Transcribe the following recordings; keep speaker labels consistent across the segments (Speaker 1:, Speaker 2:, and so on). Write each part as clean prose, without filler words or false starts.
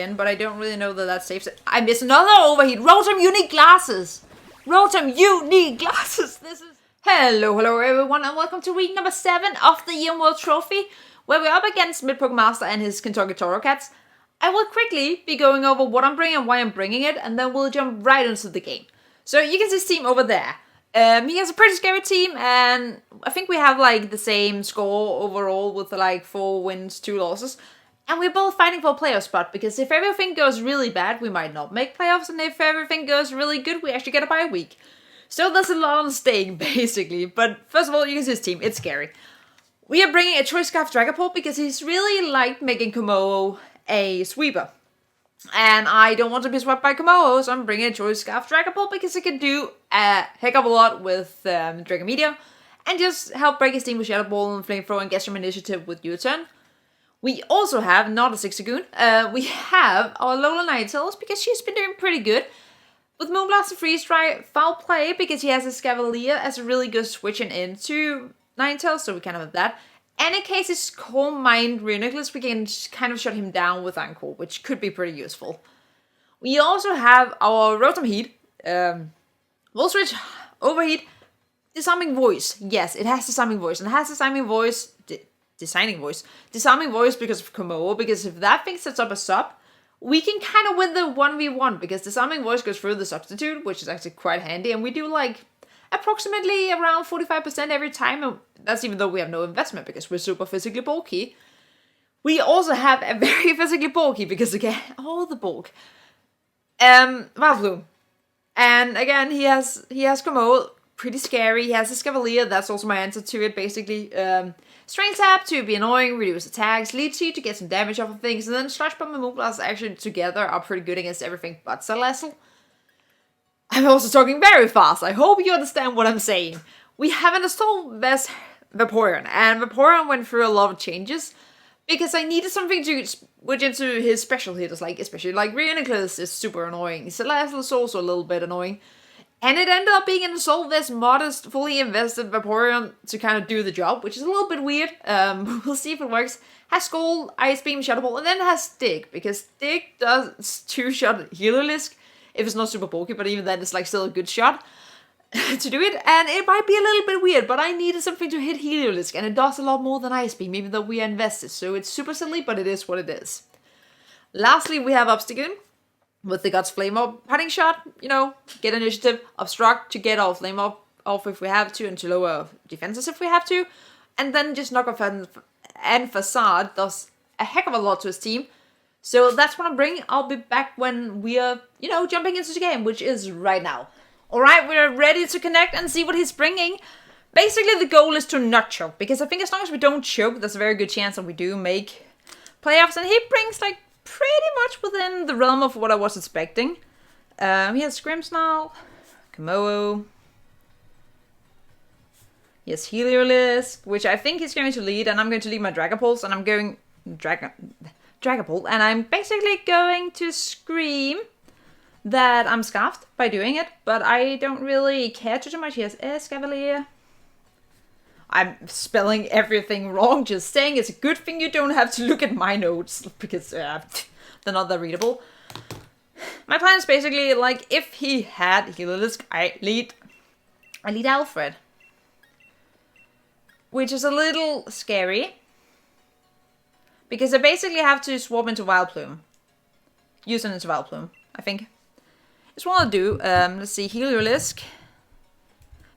Speaker 1: but I don't really know that that saves it. I miss another overheat. Rotom, you need glasses. Rotom, you need glasses. This is... Hello everyone, and welcome to week number 7 of the Year World Trophy, where we're up against MidPokémaster and his Kentucky Torracats. I will quickly be going over what I'm bringing and why I'm bringing it, and then we'll jump right into the game. So you can see his team over there. He has a pretty scary team, and I think we have like the same score overall with like 4 wins, 2 losses. And we're both fighting for a playoff spot, because if everything goes really bad, we might not make playoffs, and if everything goes really good, we actually get a bye week. So there's a lot on stake, basically. But first of all, you can see his team. It's scary. We are bringing a Choice Scarf Dragapult because he's really liked making Komodo a sweeper. And I don't want to be swept by Komodo, so I'm bringing a Choice Scarf Dragapult because it can do a heck of a lot with Dragon Meteor. And just help break his team with Shadow Ball and Flamethrower and get some initiative with U-turn. We also have, not a Zigzagoon, we have our Lola Ninetales because she's been doing pretty good. With Moonblast and Freeze Dry, foul play because he has a Scavalier as a really good switching into Ninetales, so we kind of have that. And in case it's Core Mind Reuniclus, we can kind of shut him down with Anchor, which could be pretty useful. We also have our Rotom Heat, Volt Switch, Overheat, Disarming Voice. Yes, it has Disarming Voice, and it has Disarming Voice, Disarming Voice because of Komodo, because if that thing sets up a sub, we can kind of win the 1v1, because Disarming Voice goes through the substitute, which is actually quite handy, and we do like approximately around 45% every time, and that's even though we have no investment, because we're super physically bulky. We also have a very physically bulky, because again, all the bulk. Vileplume. And again, he has Komodo, pretty scary. He has a Scavalier, that's also my answer to it, basically. Strain Tap to be annoying, reduce attacks, Lead Seed to get some damage off of things, and then Slash Bomb and Moonblast actually together are pretty good against everything but Salazzle. I'm also talking very fast, I hope you understand what I'm saying. We have an Assault Vest Vaporeon, and Vaporeon went through a lot of changes, because I needed something to switch into his special hitters, like especially like Reuniclus is super annoying, Salazzle is also a little bit annoying. And it ended up being an Assault Vest modest, fully invested Vaporeon to kind of do the job, which is a little bit weird. We'll see if it works. Has Skull, Ice Beam, Shadow Ball, and then it has Dig, because Dig does 2-shot Heliolisk, if it's not super bulky, but even then it's like still a good shot to do it. And it might be a little bit weird, but I needed something to hit Heliolisk, and it does a lot more than Ice Beam, even though we are invested. So it's super silly, but it is what it is. Lastly, we have Obstagoon. With the Guts Flame Up Putting Shot, you know, get initiative, obstruct to get our Flame Up off if we have to, and to lower defenses if we have to. And then just knock off and Facade does a heck of a lot to his team. So that's what I'm bringing. I'll be back when we are, you know, jumping into the game, which is right now. Alright, we're ready to connect and see what he's bringing. Basically, the goal is to not choke, because I think as long as we don't choke, there's a very good chance that we do make playoffs. And he brings, like, pretty much within the realm of what I was expecting. He has Grimmsnarl, Komodo. He has Heliolisk, which I think he's going to lead, and I'm going to lead my Dragapult, and I'm going... Dragapult, and I'm basically going to scream that I'm scarfed by doing it, but I don't really care too much. He has Escavalier. I'm spelling everything wrong, just saying it's a good thing you don't have to look at my notes, because they're not that readable. My plan is basically, like, if he had Heliolisk, I lead Alfred. Which is a little scary, because I basically have to swap into Vileplume. Use it into Vileplume, I think. It's what I'll do. Let's see, Heliolisk.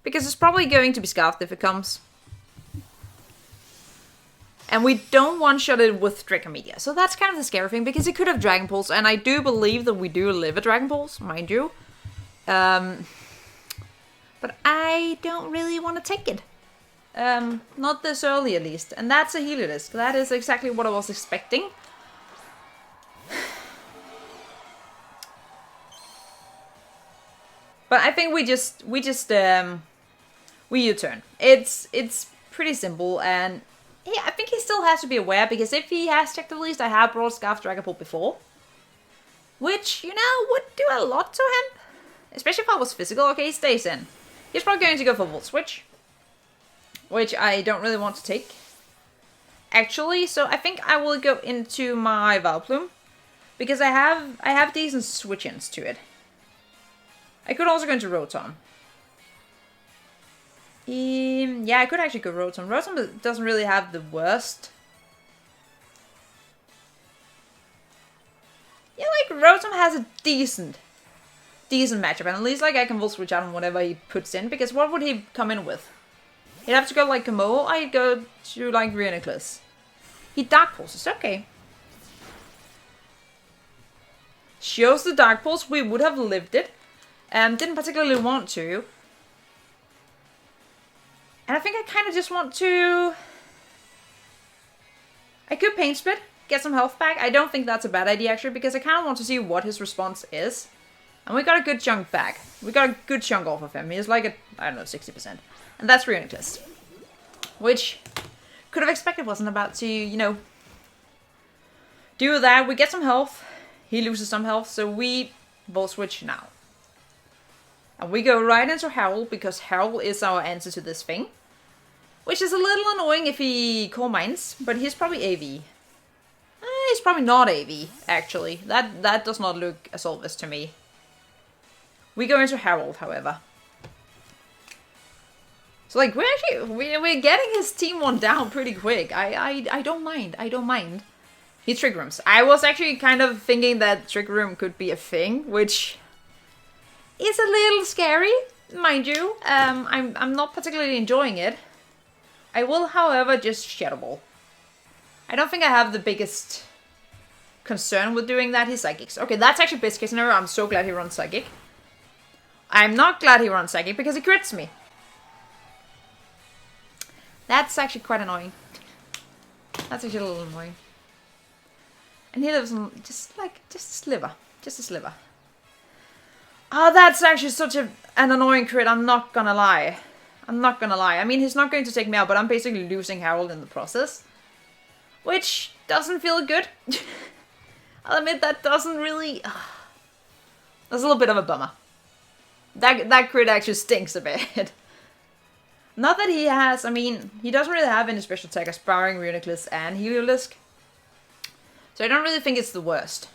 Speaker 1: Because it's probably going to be scarfed if it comes. And we don't one-shot it with Dragon Meteor. So that's kind of the scary thing, because it could have Dragon Pulse, and I do believe that we do live a Dragon Pulse, mind you. But I don't really want to take it. Not this early at least. And that's a Heliolisk. That is exactly what I was expecting. But I think we U-turn. It's pretty simple, and yeah, I think he still has to be aware, because if he has checked the list, I have brought Scarf Dragapult before. Which, you know, would do a lot to him. Especially if I was physical. Okay, he stays in. He's probably going to go for Volt Switch. Which I don't really want to take. Actually, so I think I will go into my Vileplume. Because I have decent switch-ins to it. I could also go into Rotom. Yeah, I could actually go Rotom. Rotom doesn't really have the worst. Yeah, like Rotom has a decent matchup, and at least like I can Volt Switch out on whatever he puts in, because what would he come in with? He'd have to go like Kamo, I'd go to like Reuniclus. He Dark Pulses, okay. Shows the Dark Pulse, we would have lived it. Didn't particularly want to. And I think I kind of just want to... I could Pain Split, get some health back. I don't think that's a bad idea actually, because I kind of want to see what his response is. And we got a good chunk back. We got a good chunk off of him. He's like at, I don't know, 60%. And that's Reuniclus. Which, could have expected wasn't about to, you know, do that. We get some health. He loses some health, so we Volt Switch now. And we go right into Howl, because Howl is our answer to this thing. Which is a little annoying if he Core Mines, but he's probably AV. He's probably not AV, actually. That does not look as obvious to me. We go into Harold, however. So like we're getting his team one down pretty quick. I don't mind. I don't mind. He Trick Rooms. I was actually kind of thinking that Trick Room could be a thing, which is a little scary, mind you. I'm not particularly enjoying it. I will, however, just Shadow Ball. I don't think I have the biggest concern with doing that. He's Psychics. Okay, that's actually best case scenario. I'm so glad he runs Psychic. I'm not glad he runs Psychic because he crits me. That's actually quite annoying. That's actually a little annoying. And he lives on just a sliver. Just a sliver. Oh, that's actually such an annoying crit. I'm not gonna lie. I'm not gonna lie. I mean, he's not going to take me out, but I'm basically losing Harold in the process. Which doesn't feel good. I'll admit that doesn't really... That's a little bit of a bummer. That crit actually stinks a bit. Not that he has... I mean, he doesn't really have any special attackers powering Reuniclus and Heliolisk. So I don't really think it's the worst.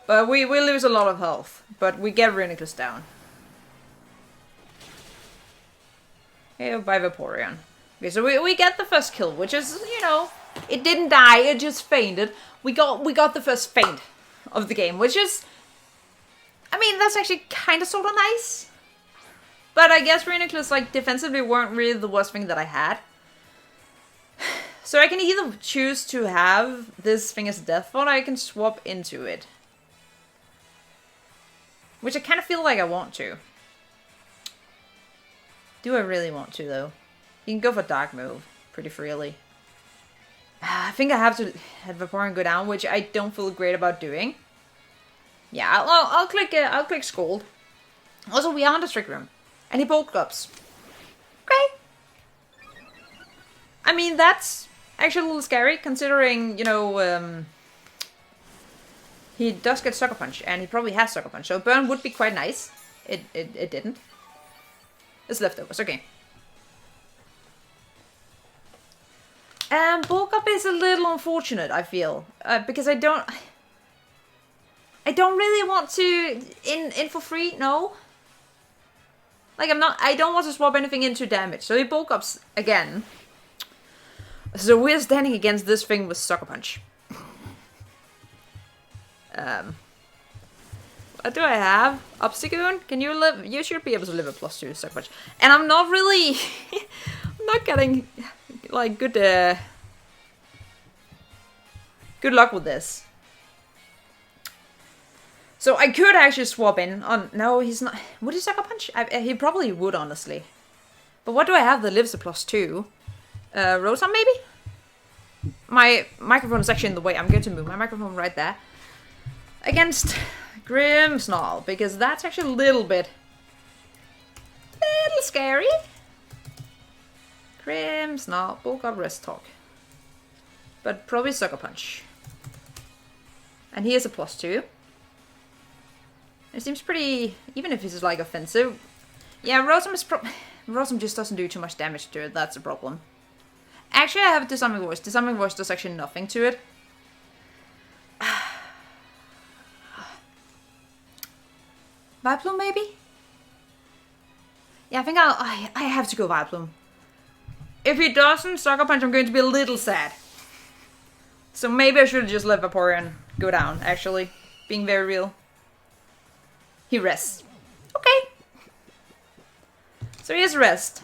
Speaker 1: But we lose a lot of health. But we get Reuniclus down. Okay, by Vaporeon. Okay, so we get the first kill, which is, you know, it didn't die, it just fainted. We got the first faint of the game, which is, I mean, that's actually kind of sort of nice. But I guess Reuniclus, like, defensively weren't really the worst thing that I had. So I can either choose to have this thing as a death thought, or I can swap into it. Which I kind of feel like I want to. Do I really want to, though? You can go for Dark move pretty freely. I think I have to have Vaporeon go down, which I don't feel great about doing. Yeah, I'll click Scold. Also, we are on the Trick Room. And he Bulk Ups. Okay. I mean, that's actually a little scary, considering, you know, he does get Sucker Punch, and he probably has Sucker Punch, so Burn would be quite nice. It didn't. It's leftovers, okay. Bulk Up is a little unfortunate, I feel, because I don't really want to in for free. No, like I don't want to swap anything into damage. So he Bulk Ups again. So we're standing against this thing with Sucker Punch. What do I have? Obstagoon? Can you live? You should be able to live a +2 Sucker Punch. And I'm not really, I'm not getting like good luck with this. So I could actually swap in on... No, he's not... Would he Sucker Punch? He probably would, honestly. But what do I have that lives a +2? Rotom, maybe? My microphone is actually in the way. I'm going to move my microphone right there. Against Grimmsnarl, because that's actually a little scary. Grimmsnarl, Bulk Up, Rest Talk. But probably Sucker Punch. And he is a +2. It seems pretty, even if he's like offensive. Yeah, Rotom is Rotom just doesn't do too much damage to it, that's a problem. Actually, I have Disarming Voice. Disarming Voice does actually nothing to it. Vileplume maybe? Yeah, I think I have to go Vileplume. If he doesn't Sucker Punch, I'm going to be a little sad. So maybe I should have just let Vaporeon go down, actually. Being very real. He rests. Okay. So he has rest.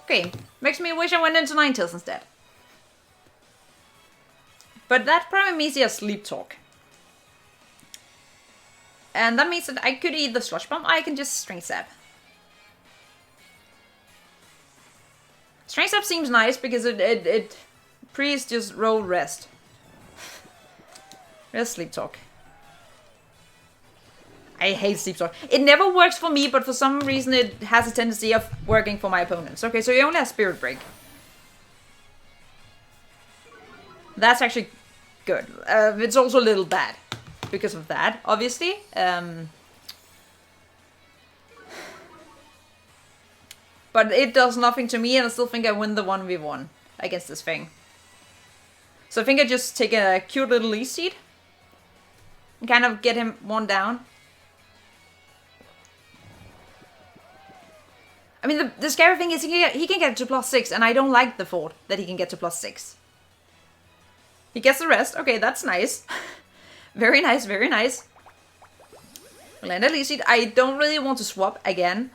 Speaker 1: Okay, makes me wish I went into Ninetales instead. But that probably means he has Sleep Talk. And that means that I could either Slush Bomb or I can just Strength Sap. Strength Sap seems nice because it Priest just roll rest. There's Sleep Talk. I hate Sleep Talk. It never works for me, but for some reason it has a tendency of working for my opponents. Okay, so he only has Spirit Break. That's actually good. It's also a little bad because of that, obviously. But it does nothing to me, and I still think I win the 1v1 against this thing. So I think I just take a cute little Leaf Seed and kind of get him one down. I mean, the scary thing is he can get to +6, and I don't like the thought that he can get to +6. He gets the rest. Okay, that's nice. Very nice, very nice. Land at least. I don't really want to swap again.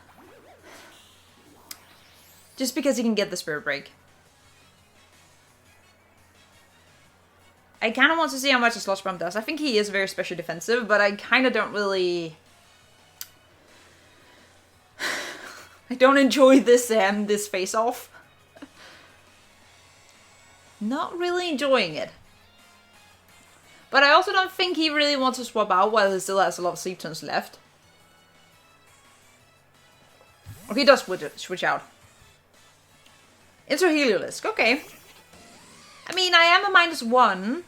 Speaker 1: Just because he can get the Spirit Break. I kind of want to see how much a Slush Bomb does. I think he is very special defensive, but I kind of don't really... I don't enjoy this face-off. Not really enjoying it. But I also don't think he really wants to swap out while he still has a lot of Sleep turns left. Oh, he does switch out. Into Heliolisk, okay. I mean, I am a -1.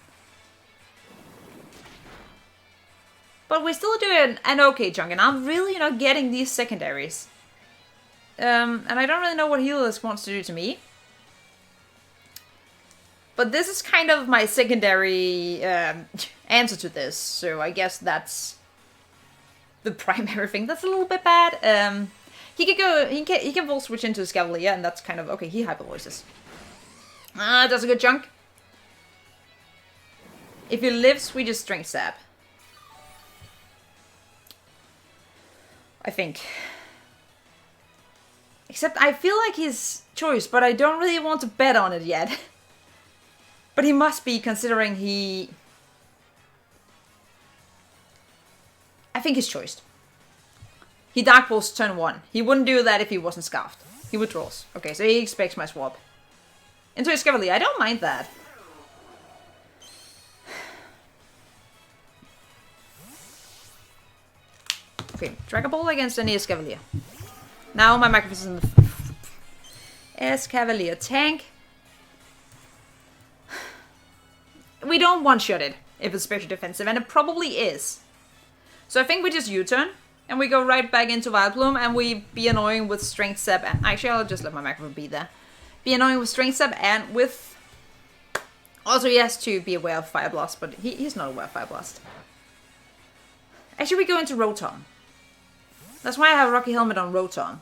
Speaker 1: But we're still doing an okay chunk, and I'm really not getting these secondaries. And I don't really know what Heliolisk wants to do to me. But this is kind of my secondary answer to this, so I guess that's the primary thing. That's a little bit bad. He could go. He can Volt Switch into Scavalier, and that's kind of okay. He Hyper Voices. That's a good chunk. If he lives, we just Strength Sap. I think. Except I feel like his choice, but I don't really want to bet on it yet. But he must be, considering he... I think he's choiced. He Dark Pulse turn 1. He wouldn't do that if he wasn't Scarfed. He withdraws. Okay, so he expects my swap. Into his Cavalier. I don't mind that. Okay, Dragon Ball against an Escavalier. Now my Microphone is in the Escavalier tank. We don't one-shot it if it's special defensive, and it probably is. So I think we just U-turn, and we go right back into Vileplume, and we be annoying with Strength Sap. And actually, I'll just let my Microphone be there. Be annoying with Strength Sap and with... Also, he has to be aware of Fire Blast, but he's not aware of Fire Blast. Actually, we go into Rotom. That's why I have Rocky Helmet on Rotom.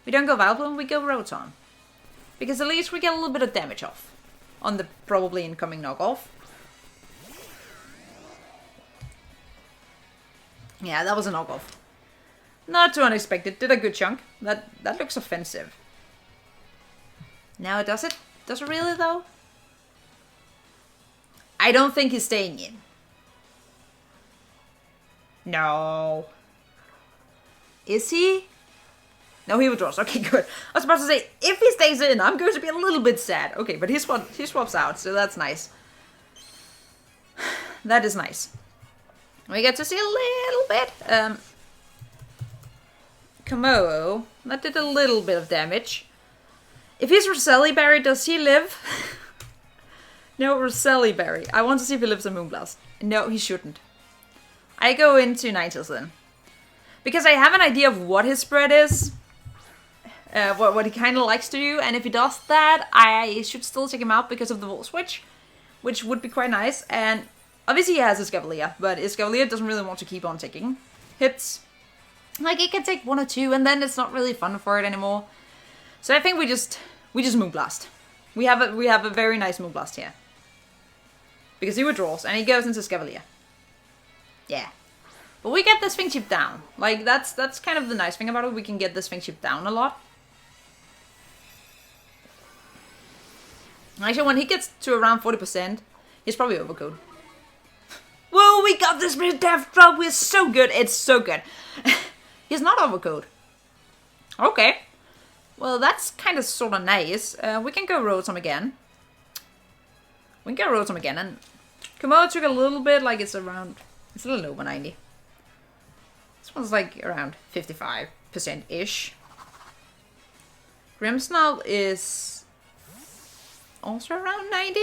Speaker 1: We don't go Vileplume, we go Rotom. Because at least we get a little bit of damage off on the probably incoming knockoff. Yeah, that was a knockoff. Not too unexpected. Did a good chunk. That looks offensive. Now does it? Does it really though? I don't think he's staying in. No. Is he? No, he withdraws. Okay, good. I was about to say, if he stays in, I'm going to be a little bit sad. Okay, but he swaps out, so that's nice. That is nice. We get to see a little bit. Komodo. That did a little bit of damage. If he's Roselli Berry, does he live? No, Roselli Berry. I want to see if he lives in Moonblast. No, he shouldn't. I go into Ninetales then. Because I have an idea of what his spread is. What he kind of likes to do. And if he does that, I should still take him out because of the Volt Switch. Which would be quite nice. And Obviously he has Escavalier, but Escavalier doesn't really want to keep on taking hits. Like, it can take 1 or 2, and then it's not really fun for it anymore. So I think we just Moonblast. We have a very nice Moonblast here. Because he withdraws, and he goes into Escavalier. Yeah. But we get this thing chip down. Like, that's kind of the nice thing about it. We can get this thing chip down a lot. Actually, when he gets to around 40%, he's probably overcode. Whoa, we got this death drop. We're so good. It's so good. He's not overcode. Okay. Well, that's kind of sort of nice. We can go Rotom again. We can go Rotom again. And Komodo took a little bit, like it's a little over 90. This one's like around 55%-ish. Grimmsnarl is also around 90.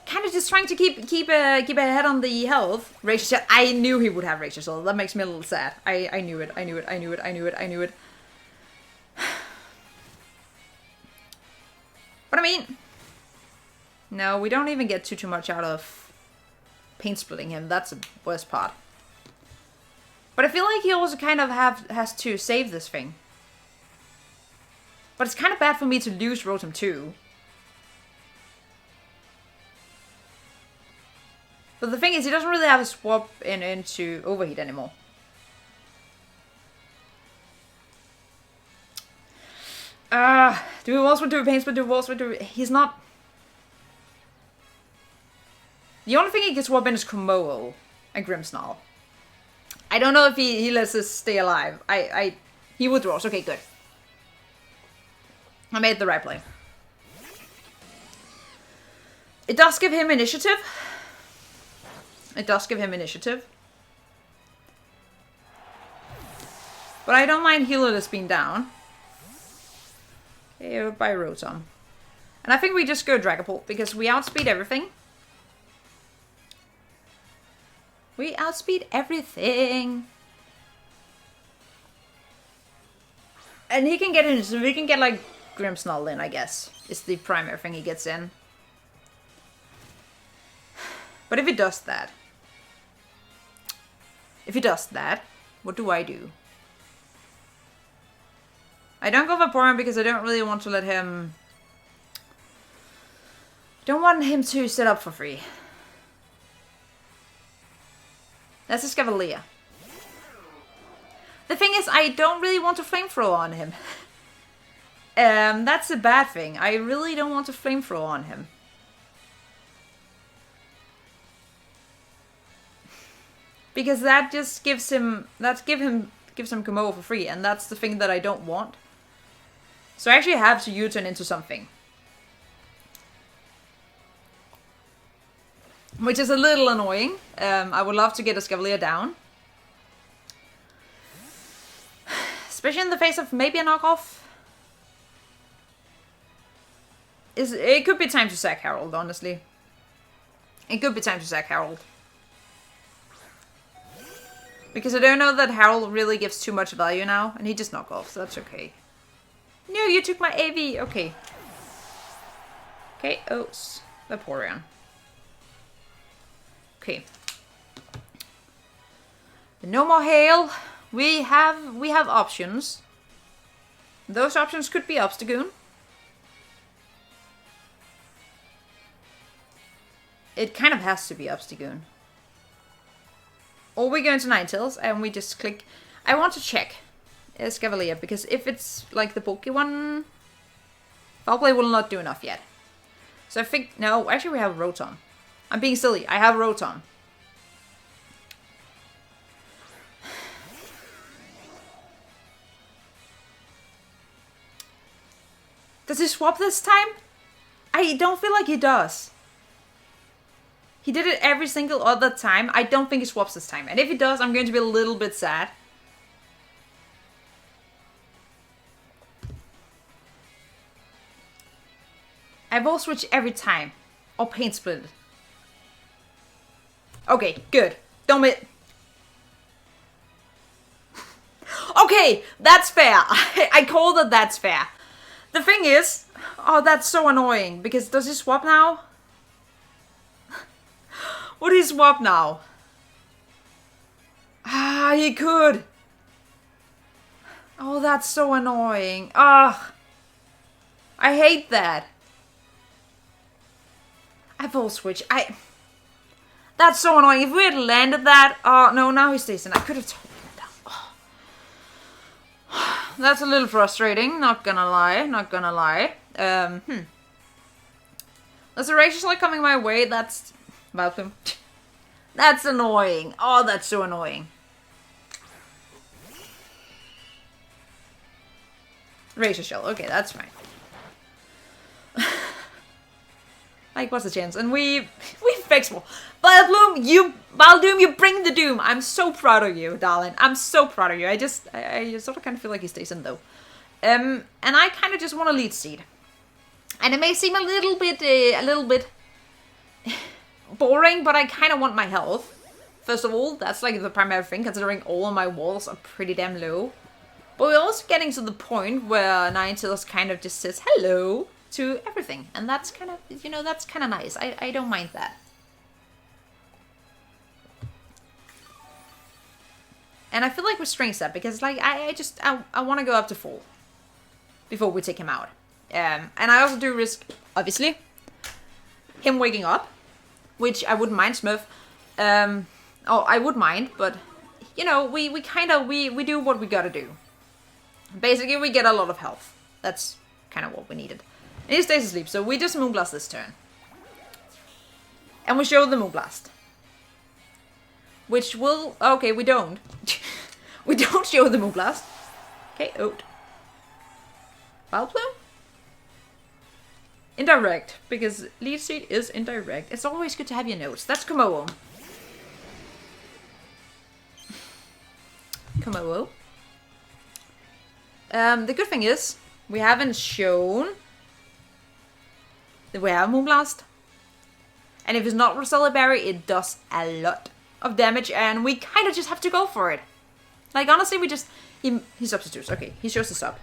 Speaker 1: Kind of just trying to keep ahead on the health. Rage Shell. I knew he would have Rage Shell. That makes me a little sad. I knew it. I knew it. But I mean, no, we don't even get too much out of paint splitting him. That's the worst part. But I feel like he also kind of has to save this thing. But it's kind of bad for me to lose Rotom too. But the thing is, he doesn't really have a swap into Overheat anymore. Do we also do a paint split? Do we also do? He's not. The only thing he can swap in is Komodo and Grimmsnarl. I don't know if he lets us stay alive. He withdraws. Okay, good. I made the right play. It does give him initiative. It does give him initiative. But I don't mind Healerless being down. Okay, by Rotom. And I think we just go Dragapult because we outspeed everything. We outspeed everything. And he can get in, so we can get like Grimmsnarl in, I guess. It's the primary thing he gets in. But if he does that, what do? I don't go Vaporeon because I don't really want to let him... Don't want him to set up for free. That's a Escavalier. The thing is, I don't really want to Flamethrower on him. That's a bad thing. I really don't want to Flamethrower on him. Because that just gives him Komodo for free, and that's the thing that I don't want. So I actually have to U-turn into something. Which is a little annoying. I would love to get a Escavalier down. Especially in the face of maybe a knockoff. It could be time to sack Harold, honestly. It could be time to sack Harold. Because I don't know that Harold really gives too much value now. And he just knock off, so that's okay. No, you took my AV. Okay. Okay, oh, Vaporeon. Okay. No more hail. We have options. Those options could be Obstagoon. It kind of has to be Obstagoon. Or we go into Ninetales and we just click. I want to check Escavalier because if it's like the bulky one, Foul Play will not do enough yet. So I think no, actually we have Rotom. I'm being silly. I have Rotom. Does he swap this time? I don't feel like he does. He did it every single other time. I don't think he swaps this time. And if he does, I'm going to be a little bit sad. I will switch every time. Or paint split. Okay, good. Don't it. Okay, that's fair. I call that that's fair. The thing is... Oh, that's so annoying. Because does he swap now? Would he swap now? Ah, he could. Oh, that's so annoying. Ugh. I hate that. I full switch. That's so annoying. If we had landed that... Oh, no, now he stays in. I could have told him that. Oh. That's a little frustrating. Not gonna lie. Not gonna lie. There's a rage like coming my way. That's... Vileplume. That's annoying. Oh, that's so annoying. Razor Shell. Okay, that's fine. Like, what's the chance? And we fix more. Vileplume, you bring the doom. I'm so proud of you, darling. I'm so proud of you. I sort of kind of feel like he stays in though. And I kind of just want a lead seed. And it may seem a little bit boring, but I kind of want my health. First of all, that's like the primary thing, considering all of my walls are pretty damn low. But we're also getting to the point where Ninetales kind of just says hello to everything. And that's kind of, you know, that's kind of nice. I don't mind that. And I feel like we're strength set because, like, I want to go up to full before we take him out. And I also do risk, obviously, him waking up, which I wouldn't mind, Smurf. Oh, I would mind, but, you know, we do what we gotta do. Basically, we get a lot of health. That's kind of what we needed. And he stays asleep, so we just Moonblast this turn. And we show the Moonblast. Which will... Okay, we don't. We don't show the Moonblast. Okay, Oat. Vileplume? Indirect, because lead seed is indirect. It's always good to have your notes. That's Komodo. Komodo. The good thing is, we haven't shown that we have Moonblast. And if it's not Rosella Berry, it does a lot of damage, and we kind of just have to go for it. Like, honestly, we just... He substitutes. Okay, he shows the sub.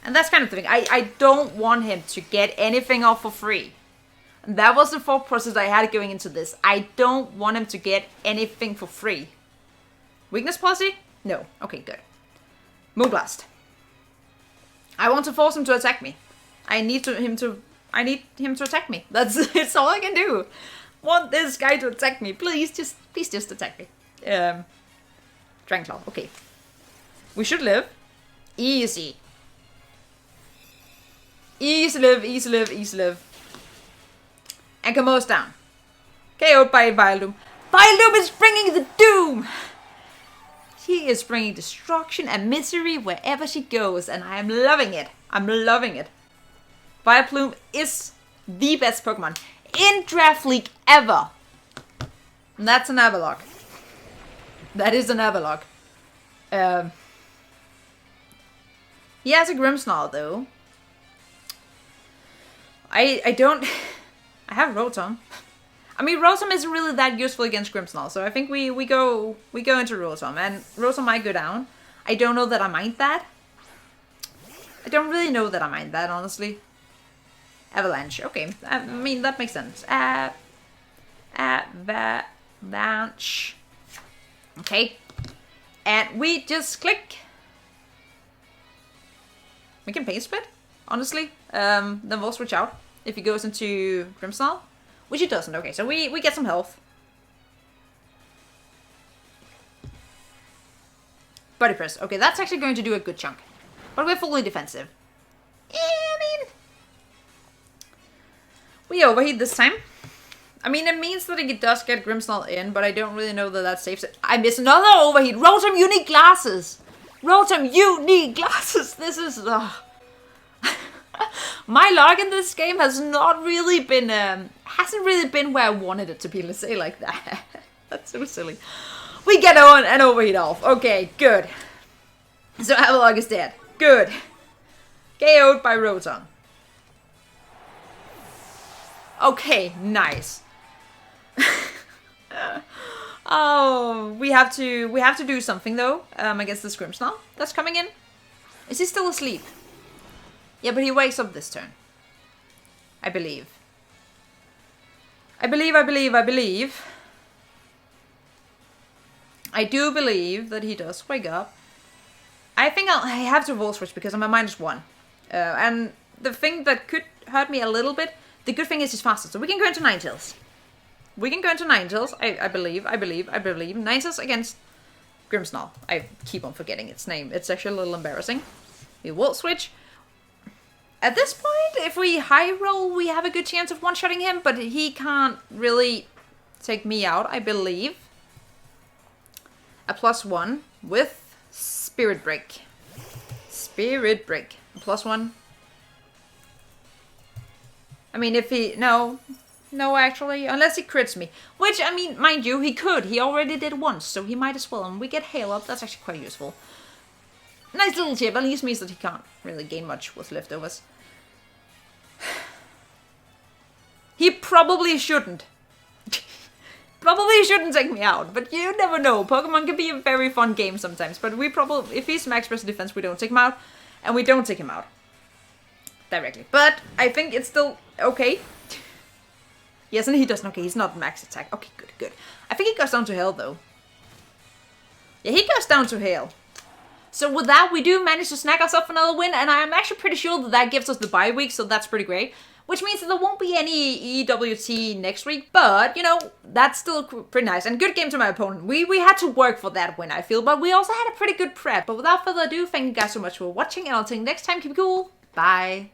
Speaker 1: And that's kind of the thing. I don't want him to get anything off for free. And that was the thought process I had going into this. I don't want him to get anything for free. Weakness policy? No. Okay, good. Moonblast. I want to force him to attack me. I need him to attack me. It's all I can do. Want this guy to attack me. Please just attack me. Dragon Claw. Okay. We should live. Easy. Easy live, easy live, easy live. And Komodo's down. KO'd by Vileplume. Vileplume is bringing the doom! She is bringing destruction and misery wherever she goes, and I am loving it. I'm loving it. Vileplume is the best Pokemon in Draft League ever. And that's an Avalok. That is an Avalok. He has a Grimmsnarl though. I have Rotom. I mean, Rotom isn't really that useful against Grimmsnarl, so I think we go into Rotom, and Rotom might go down. I don't know that I mind that. I don't really know that I mind that, honestly. Avalanche, okay. I mean, that makes sense. Avalanche. Okay. And we just click. We can pain split, honestly. Then we'll switch out if he goes into Grimmsnarl. Which it doesn't. Okay, so we get some health. Body press. Okay, that's actually going to do a good chunk. But we're fully defensive. I mean... We overheat this time. I mean, it means that it does get Grimmsnarl in, but I don't really know that that saves it. I miss another overheat. Rotom, you need glasses. Rotom, you need glasses. This is... My luck in this game has not really been... hasn't really been where I wanted it to be, let's say like that. That's so silly. We get on and overheat off. Okay, good. So Avalok is dead. Good. KO'd by Rotom. Okay, nice. Oh, we have to do something though. Against the Grimmsnarl that's coming in. Is he still asleep? Yeah, but he wakes up this turn, I believe. I do believe that he does wake up. I think I have to Volt Switch because I'm a -1. And the thing that could hurt me a little bit, the good thing is he's faster. So we can go into Ninetales. I believe. Ninetales against Grimmsnarl. I keep on forgetting its name. It's actually a little embarrassing. We Volt Switch. At this point, if we high roll, we have a good chance of one-shotting him, but he can't really take me out, I believe. A +1 with Spirit Break. A +1. I mean, if he... No, actually. Unless he crits me. Which, I mean, mind you, he could. He already did once, so he might as well. And we get Hail Up. That's actually quite useful. Nice little chip. At least means that he can't really gain much with leftovers. He probably shouldn't. Probably shouldn't take me out, but you never know. Pokemon can be a very fun game sometimes, but we probably, if he's max special defense, we don't take him out, and we don't take him out directly. But I think it's still okay. Yes, and he doesn't. Okay, he's not max attack. Okay, good. I think he goes down to Hail, though. Yeah, he goes down to Hail. So with that, we do manage to snag ourselves another win, and I'm actually pretty sure that that gives us the bye week, so that's pretty great. Which means that there won't be any EWT next week, but, you know, that's still pretty nice. And good game to my opponent. We had to work for that win, I feel, but we also had a pretty good prep. But without further ado, thank you guys so much for watching, and I'll see you next time. Keep it cool. Bye.